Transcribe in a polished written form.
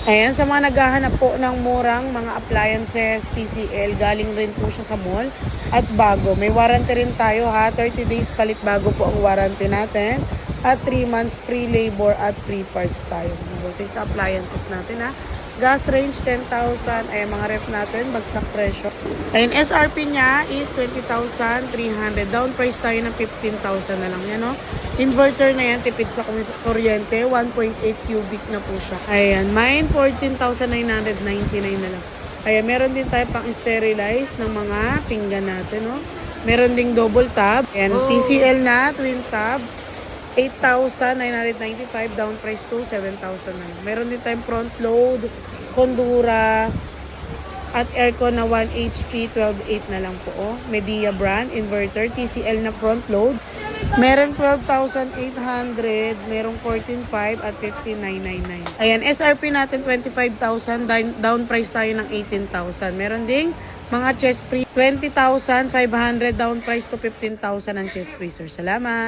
Ayan, sa mga naghahanap po ng murang mga appliances, TCL, galing rin po siya sa mall at bago. May warranty rin tayo ha, 30 days palit bago po ang warranty natin at 3 months free labor at free parts tayo. Sa appliances natin ha. Gas range 10,000, ay mga ref natin, bagsak presyo. Ayun, SRP niya is 20,300. Down price tayo ng 15,000 na lang yan, no? Inverter na yan, tipid sa kuryente, 1.8 cubic na po siya. Ayan, mine 14,999 na lang. Ayan, meron din tayo pang sterilize ng mga pinggan natin, no? Meron ding double tab. Ayan, TCL na, twin tab. 8,995, down price to 7,000 na. Meron din tayong front load, Condura, at aircon na 1 HP, 12.8 na lang po. Oh. Media brand, inverter, TCL na front load. Meron 12,800, merong 14,500 at 15,999. Ayan, SRP natin 25,000, down price tayo ng 18,000. Meron ding mga chest free, 20,500, down price to 15,000 ang chest freezer. Salamat!